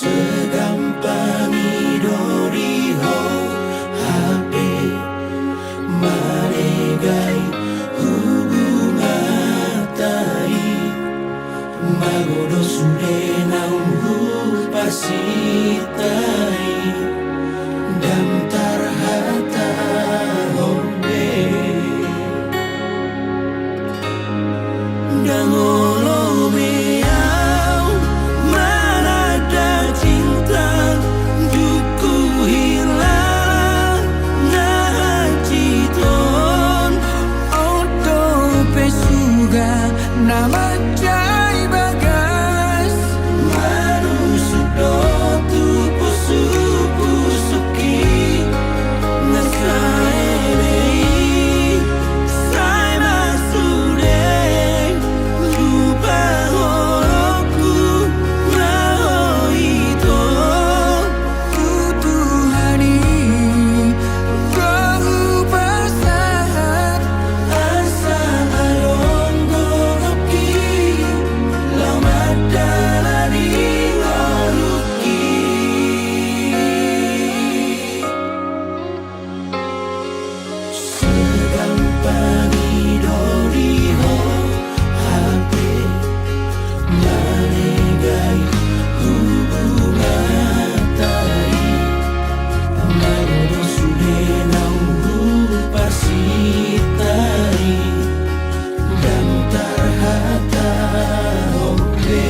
Segampang idori ho HP manegai hubungan tai magodo sude naunghu pasitai dan tarhata hombe dangolo meau mana ada cinta duku hilang ngaciton oto pesuga nama jai bagas manusudo tu pusuki nasaelei sai masude lupa horoku ngaoito kutuhani kau pasahat asa alonggoroki lamadalari ngoluki segampang idori ho HP manegai hubungan tai magodo sude naunghu pasitai dan tarhata hombe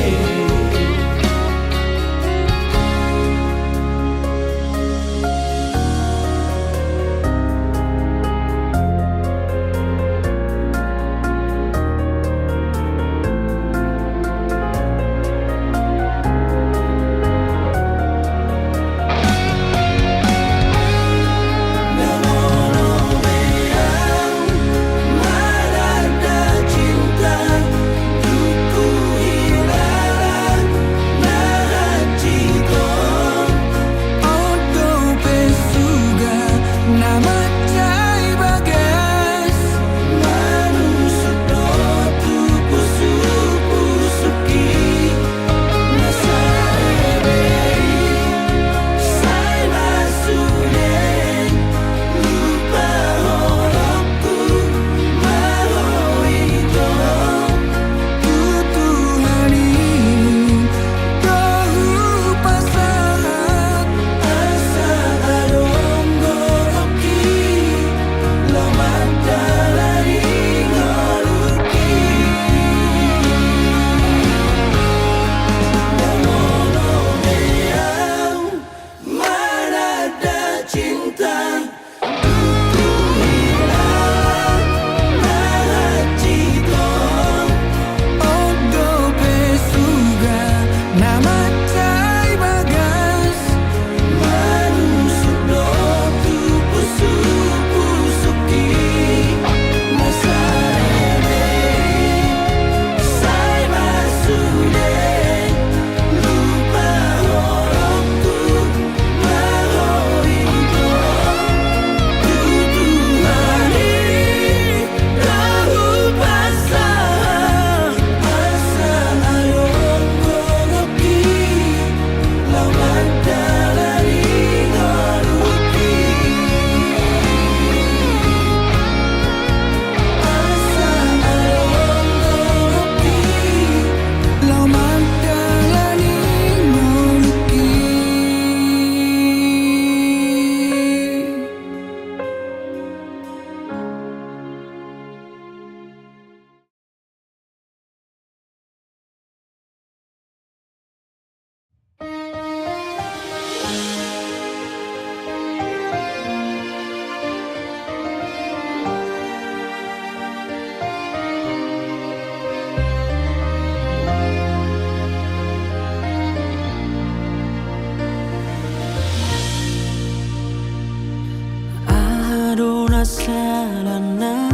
Salana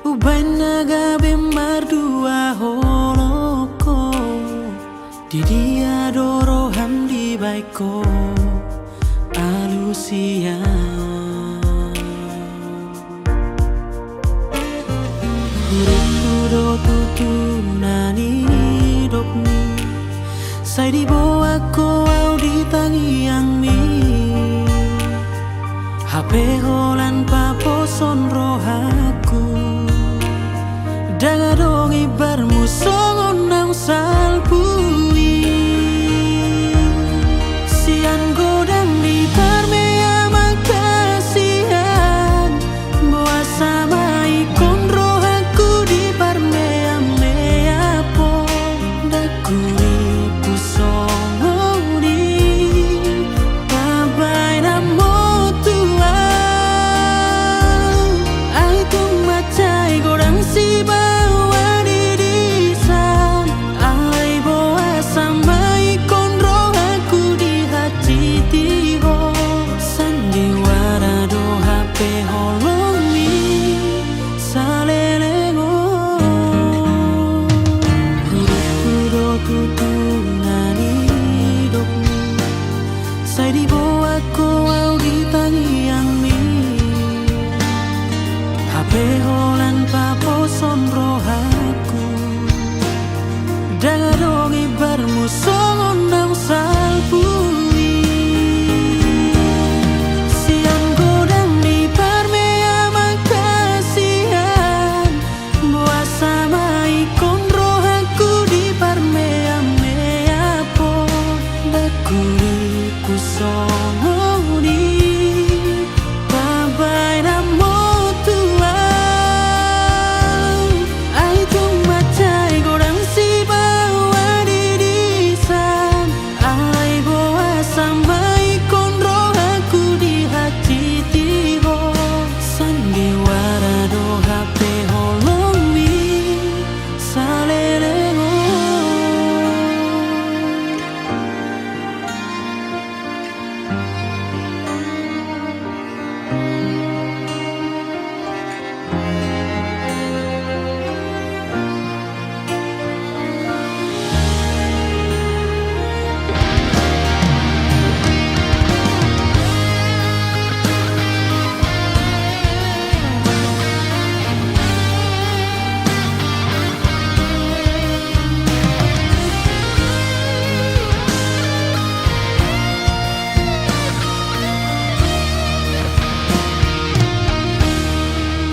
ubay nagabi mardua holoko Didia doro hamdi baiko alusia di bawah kau di tangi yang mi HP holan papo son rohaku daga dong ibarmu songon nang salpui sian godang di parmea makasihan boa sama ikon rohaku di parmea mea po dakuri pusongoni babai namo tua ai tung macai godang si bawa dirisan ai boa sama ikon rohaku di hati tiho sandiwara do HP holomi salelengo huruf-huro tutunani hidupmu saya di bawah kau di tangi yang mi HP holan papo son rohaku daga dong ibarmu songon nang salpui siang godang di parmea makasihan boa sama ikon rohaku di parmea mea po dakuri pusongoni babai namo tua ai tung macai godang si bawa dirisan ai boa sama ikon rohaku di hati tiho sandiwara do HP holomi salelengo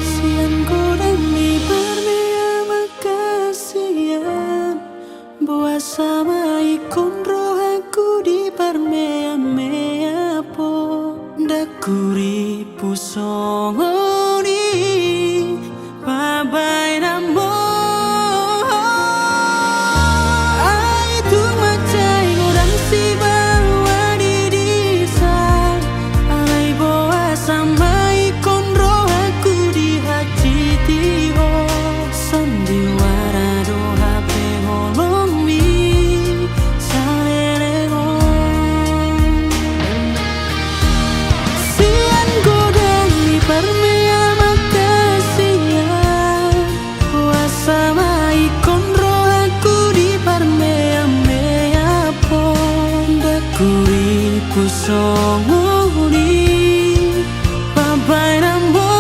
sian godang di parmea makasihan boa sama ikon rohaku di parmea mea po dakuri pusongoni babai namo ai tung macai godang si bawa dirisan ai boa sama ikon rohaku di hati tiho sandiwara do HP holomi salelengo sian godang di parmea makasihan boa sama ikon rohaku di parmea mea po dakuri pusongoni babai namo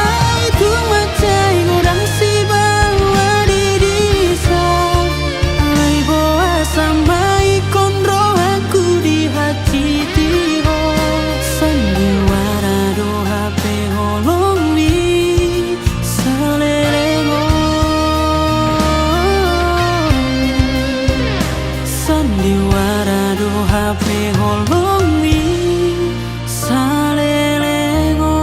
ai tung macai godang si bawa dirisan ai boa sama ikon rohaku di hati tiho sandiwara do HP holomi salelengo sandiwara do HP holomi salelengo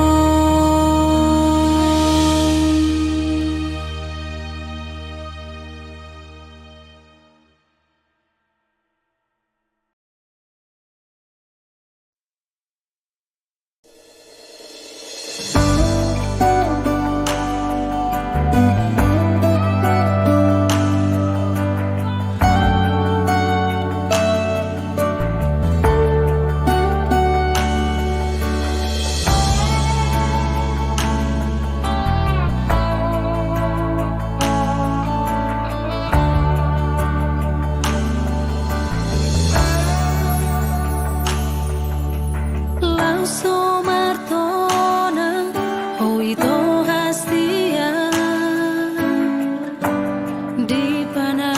di panah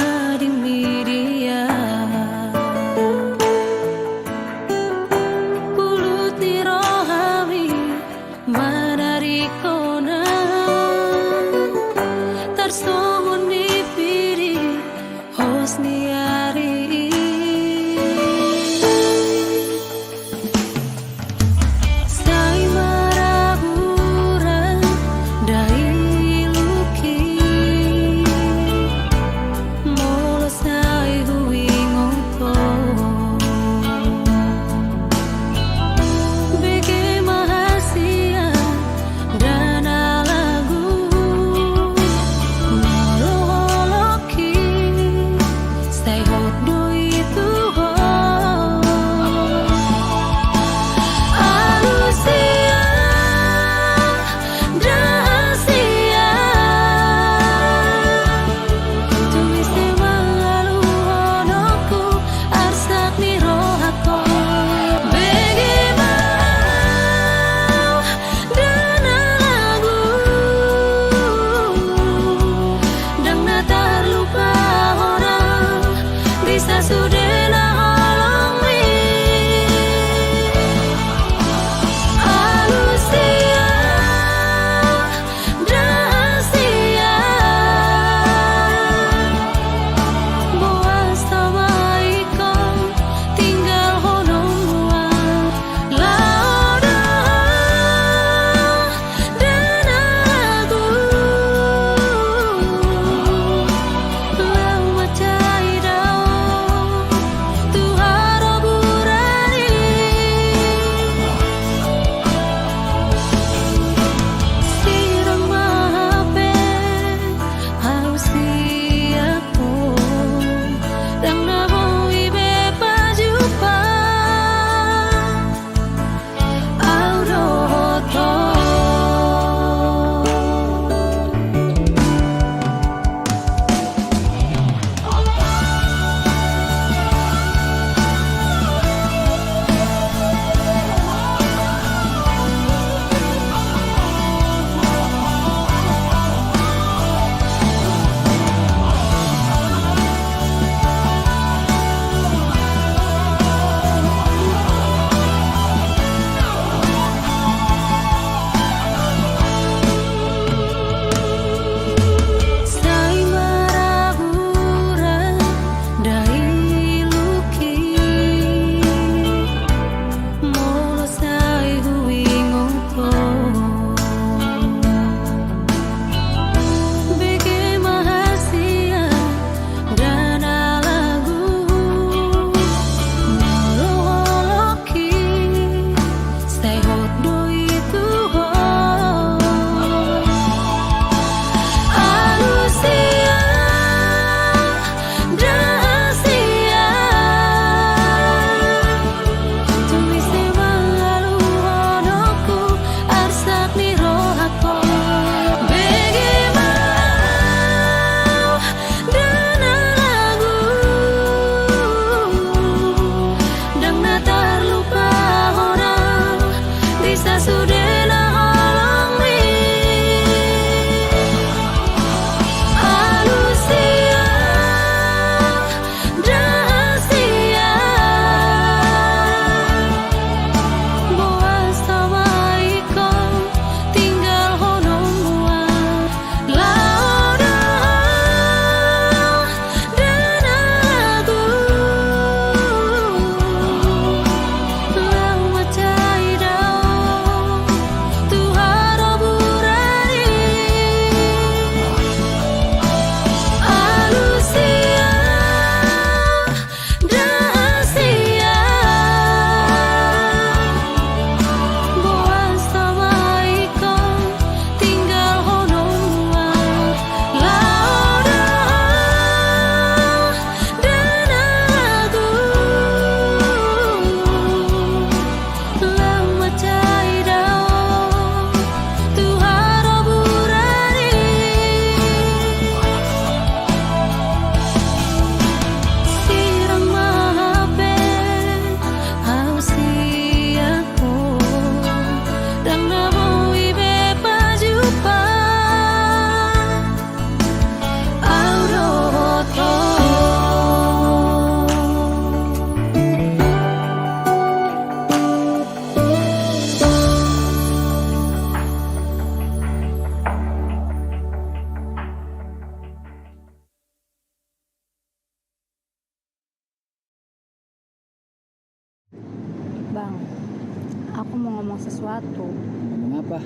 Aku mau ngomong sesuatu. Ngomong apa?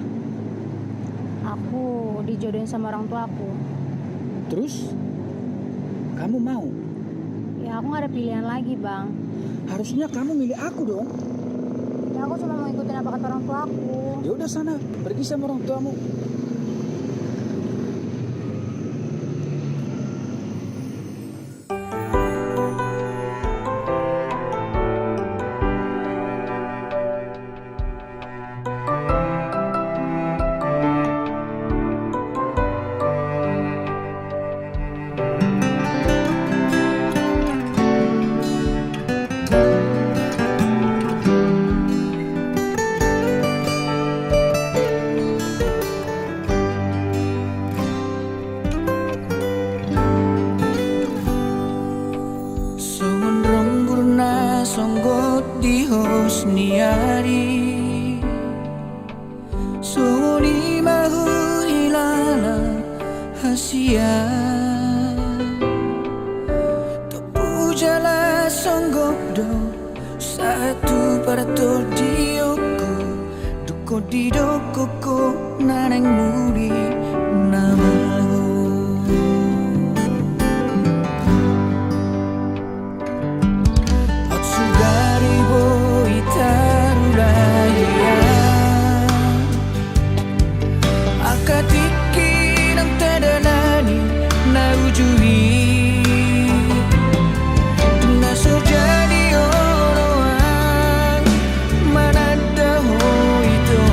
Aku dijodohin sama orang tua aku. Terus? Kamu mau? Ya aku gak ada pilihan lagi, Bang. Harusnya kamu milih aku dong. Ya aku cuma mau ikutin apa kata orang tua aku. Ya udah sana, pergi sama orang tuamu. Songon rongurna songgot di hosniari Soni mahu hilala hasia Topu jala songgok do Satu parato dioko Duko di doko ko naneng muri namahu Otsugari bo itarulaya Akatiki ng tadalani na ujui Nasojadi oroan manadaho ito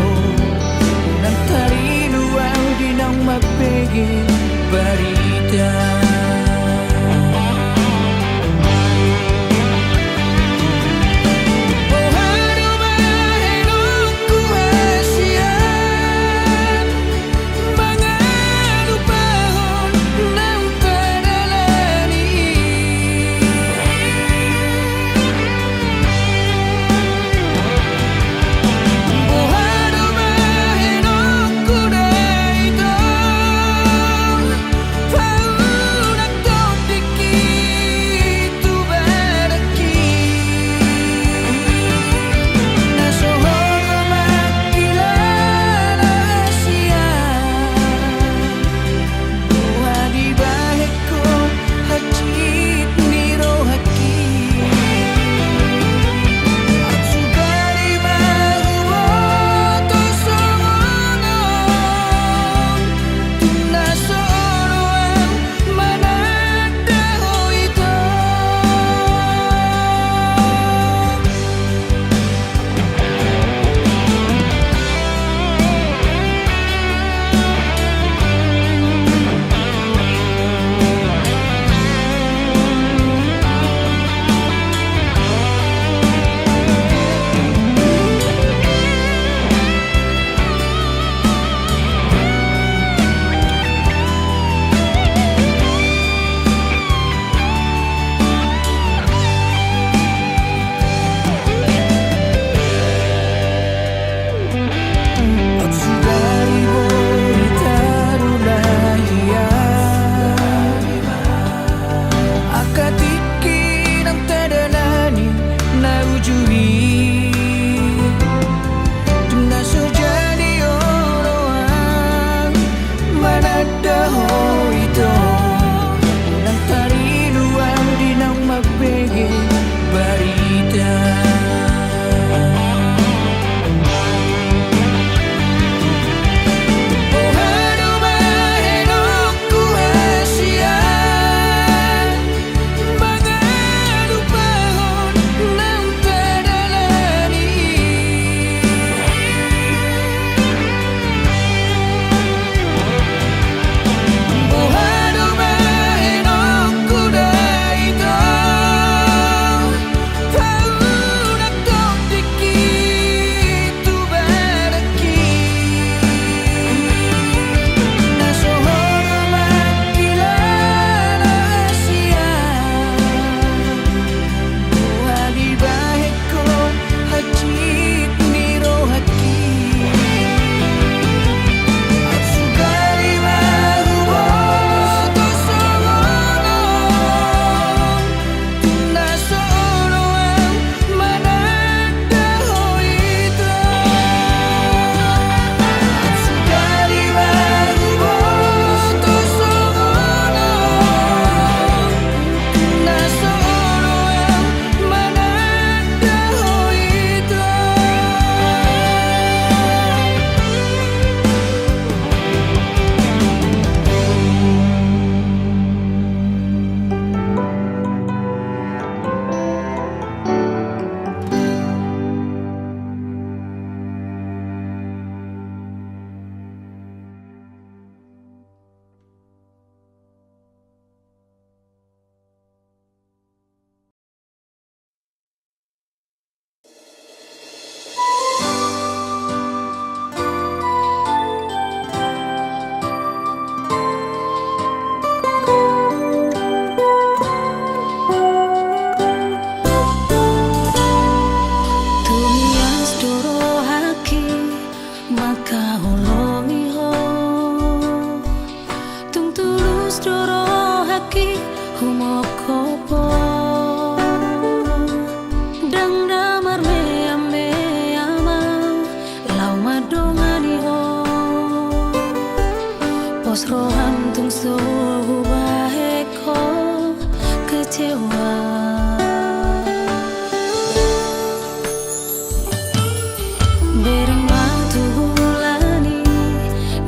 Bereng batu bulani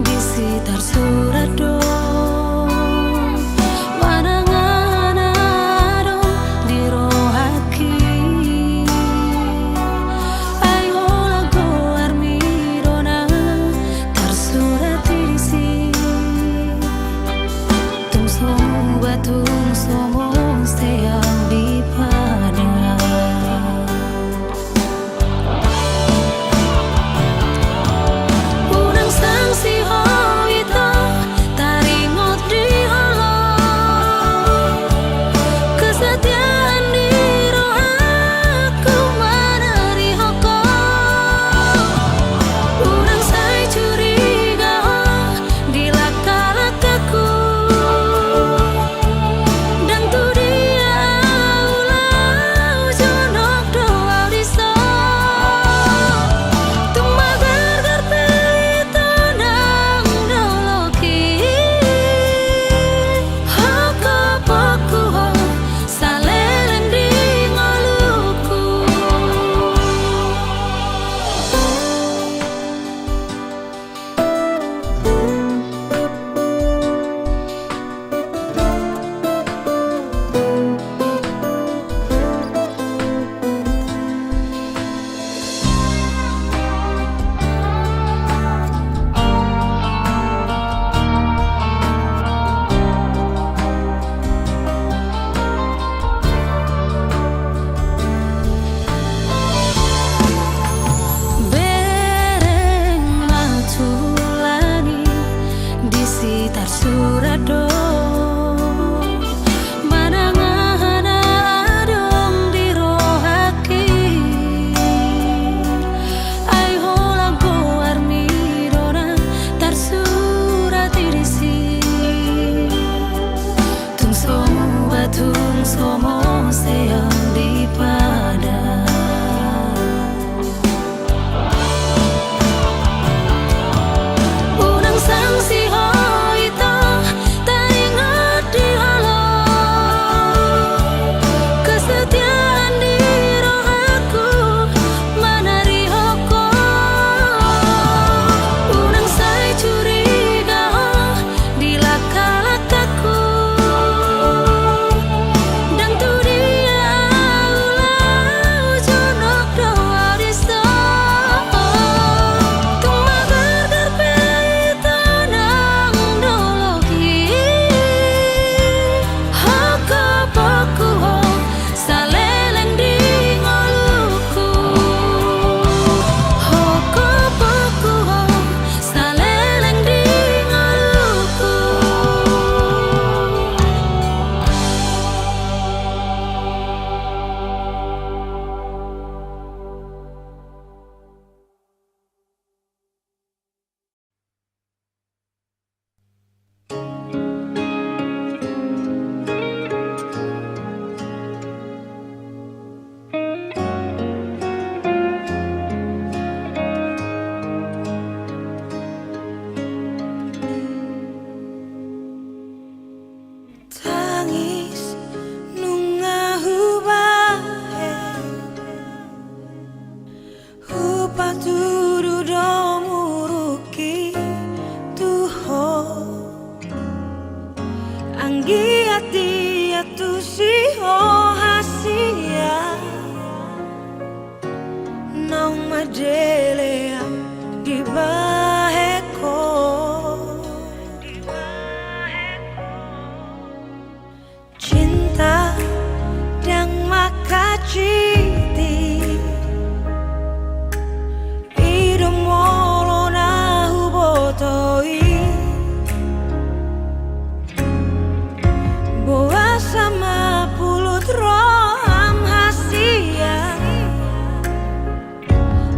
di sekitar Surado.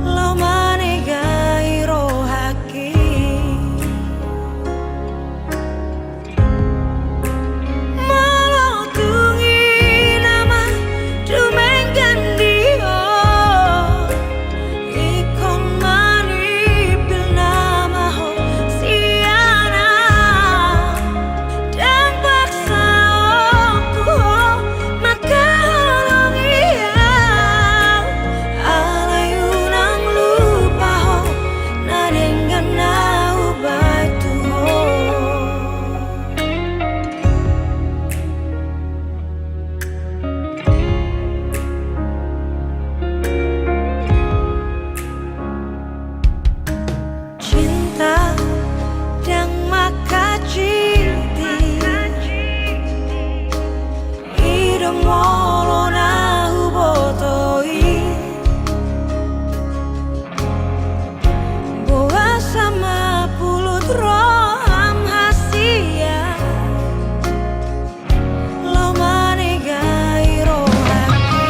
Lo manegai roha polona hubotoi boa sama pulut roham hasia lo manegai rohaki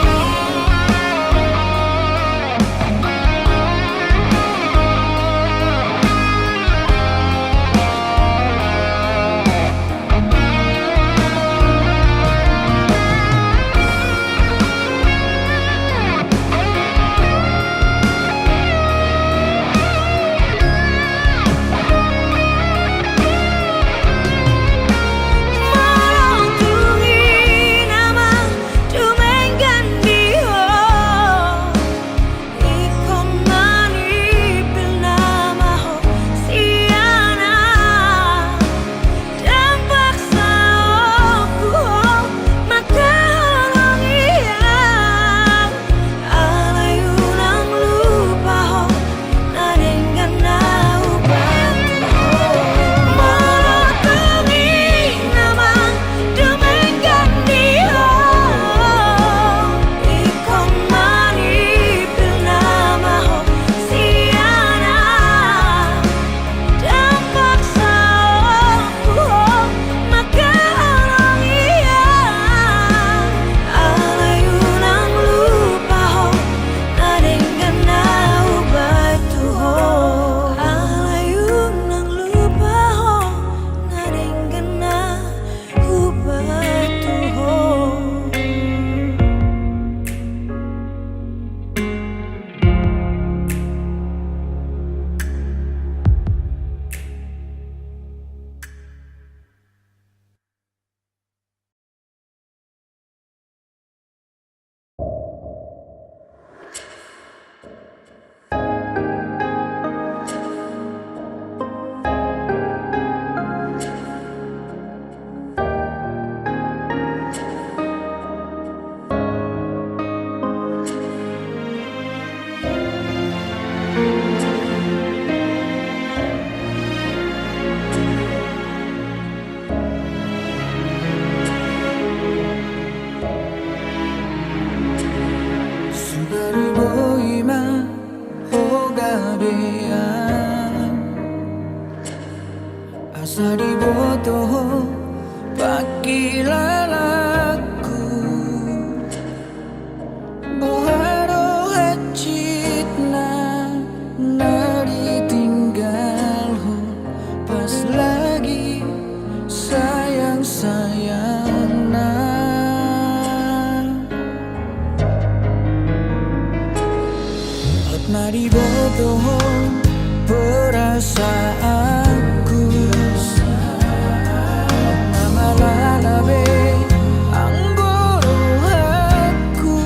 Asari botoho pakilalaku Boharo hecitna nari tinggal ho pas lagi sayang-sayang na At nari botoho perasaanku Mamalalabe ang buruhaku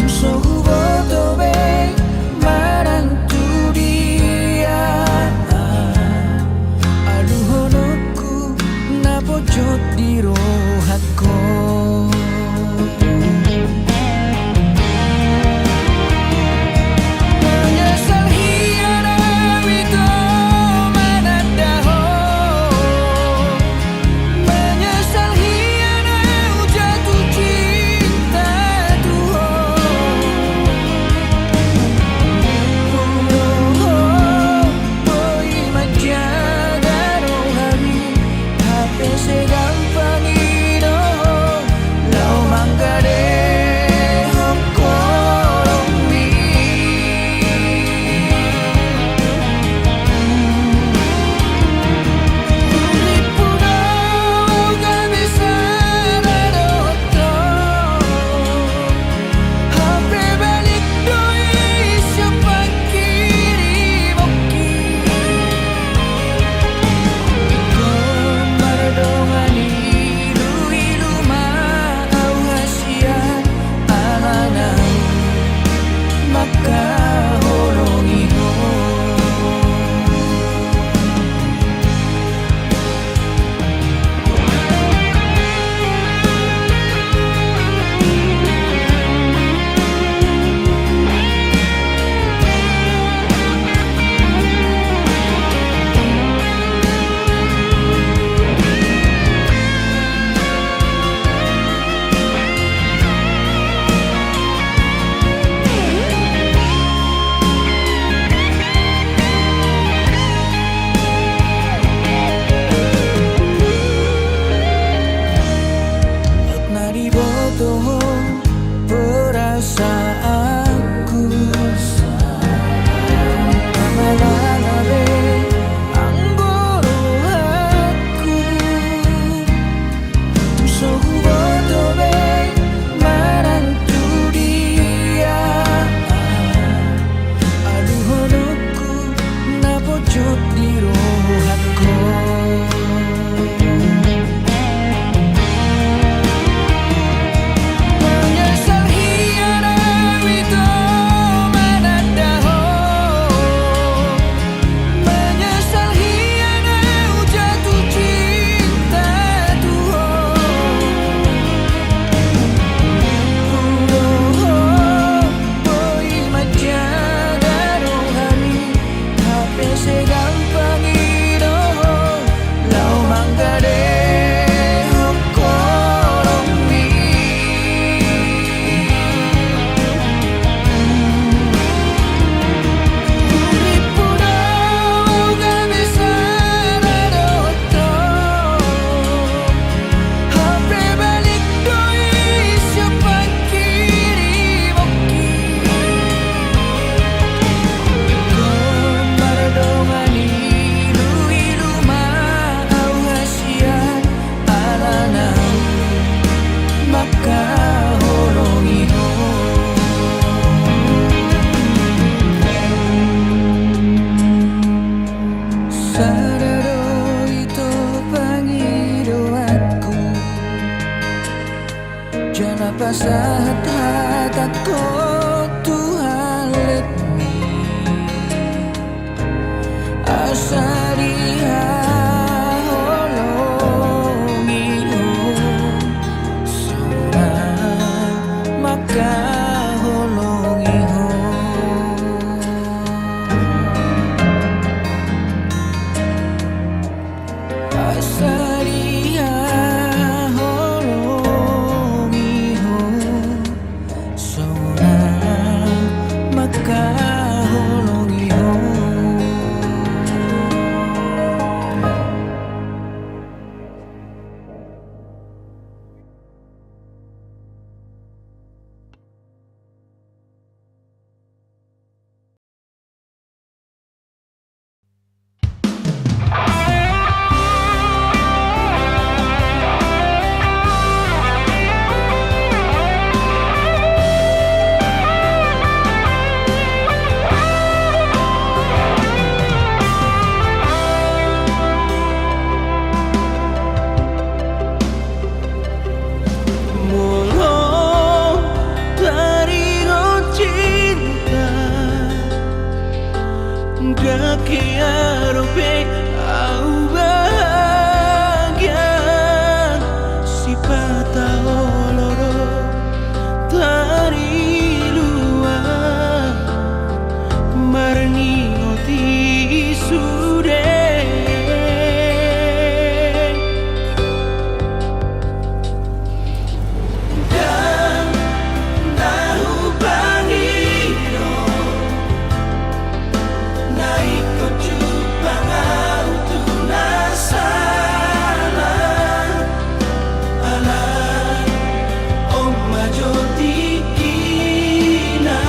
So huboto be marantu dia Aluhonoku napojot di rohatko Menyesal hiana itu Daki arope au bahagia si patah loro tari luar marni oti sude dan tahu pangiro naik ko jupang auto nasala alay om majoti kina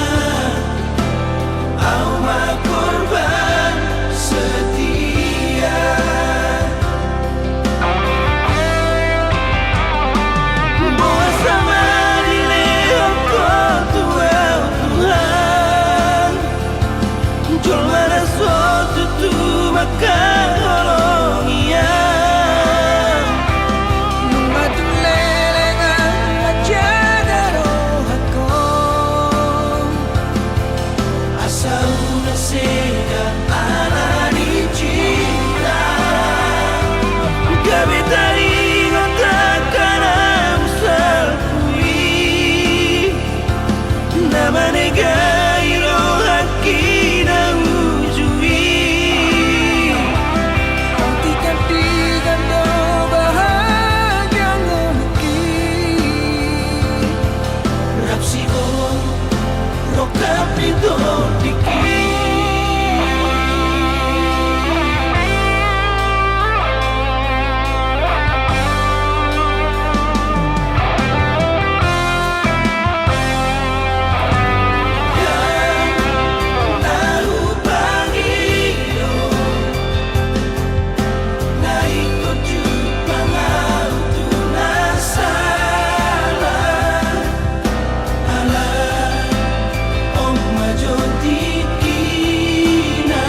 au makorban setia Boa sama dileo ko tuau Tuhan Jol mana sotu tu makan holong iya Matulelengan majaga rohako Asa una seda ala di cinta Gabi tadi ngontakkan aku salpui Nama negai rohaki na ujui Hentikan do bahagia ngulukir Rapsi on rokap itu dikit Tahu pangiro naik ko jupang auto nasala alay om majoti kina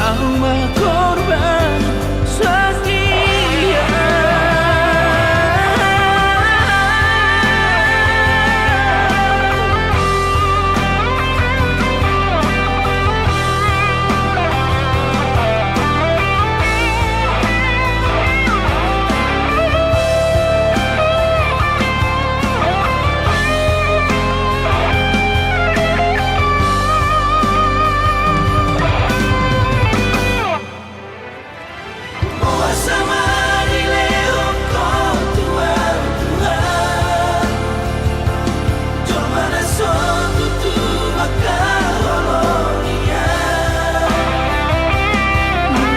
au makorban setia Boa sama dileo ko tuau Tuhan Jol mana sotu tu makan holong iya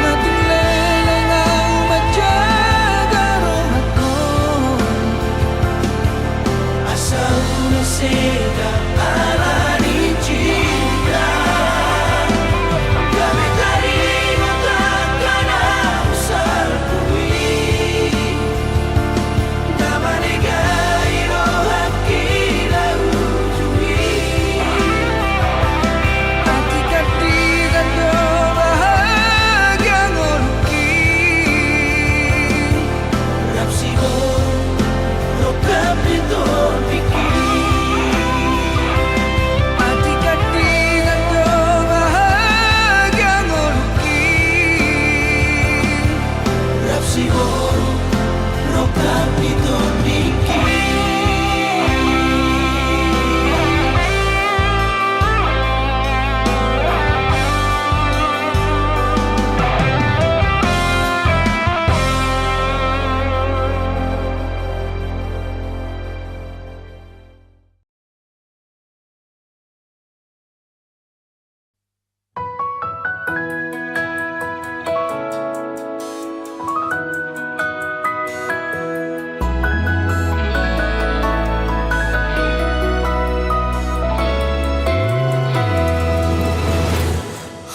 Matulelengan majaga rohako Asa una seda ala di cinta Kami tadi ngontakkan aku salpui Nama negai rohaki na ujui Hentikan do bahagia ngulukir Rapsi on rokap itu dikit Hentikan do bahagia ngulukir Rapsi on rokap itu dikit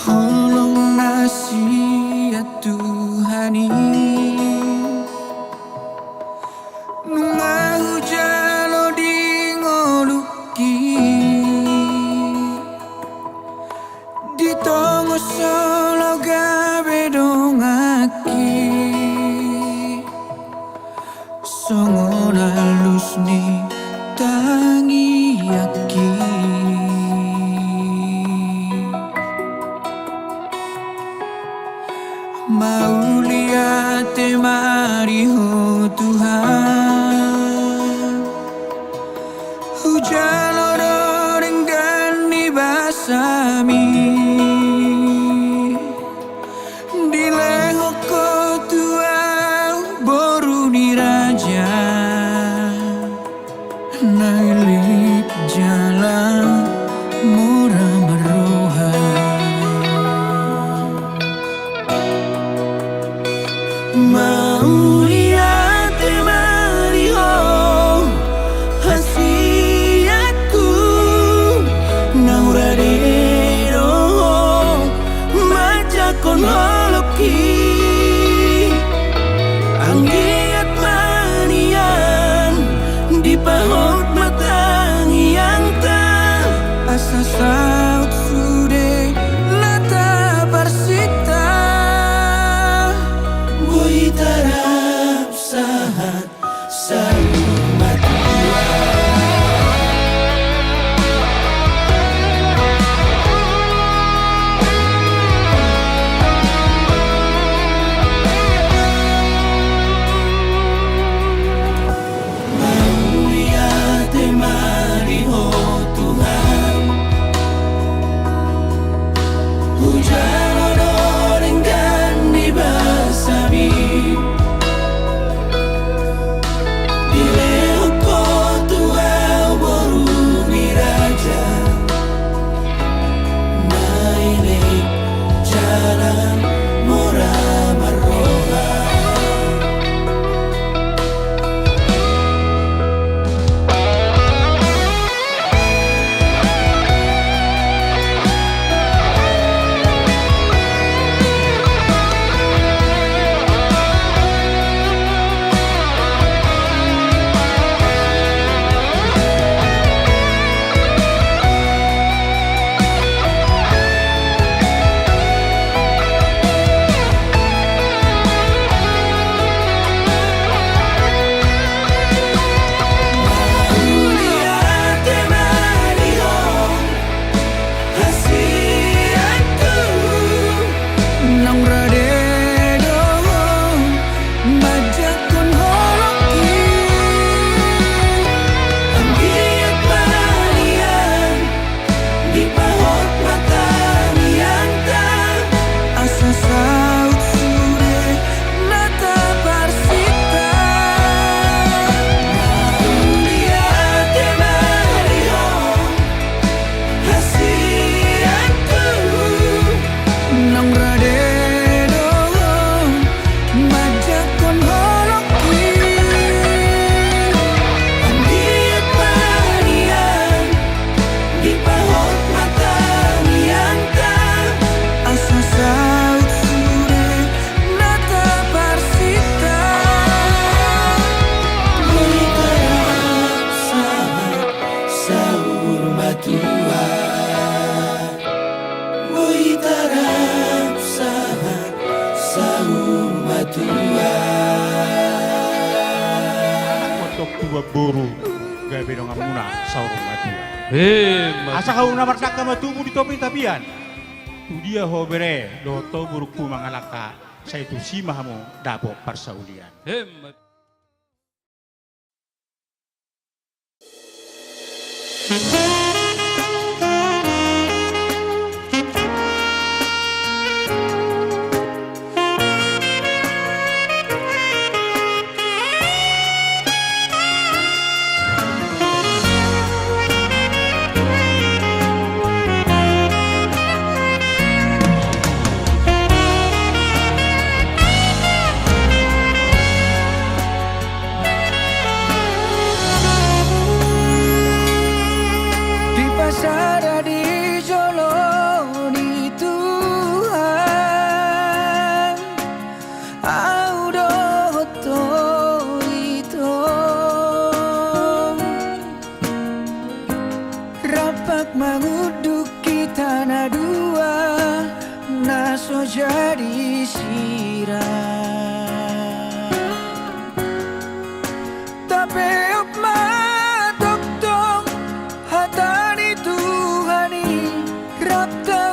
Holong nasihat Tuhani Nunga hujalo di ngoluki Di tongo solo gabe dongaki Songo halus ni tangi yaki Mau lihat temari ho Tuhan, hujan oro dengan dibasami di lehoko tua boru di raja nailik jalan murah meroha. Mau lihat temari ho hasiatku nauradero majakon holoki anggiat manian di paut matang yang tak asa saut sude lata parsita bui tarap sahat salumat tua boru gawe dong amuna saurung mati. Asa kau namar dak matumu di topi tapian. Tu dia hobere do to buruku mangalaka saya tu si mahamu dabo parsaulian. Sada di jolo di Tuhan audo to itu rapak menguduk kita na dua naso jadi sirah tapi Rapta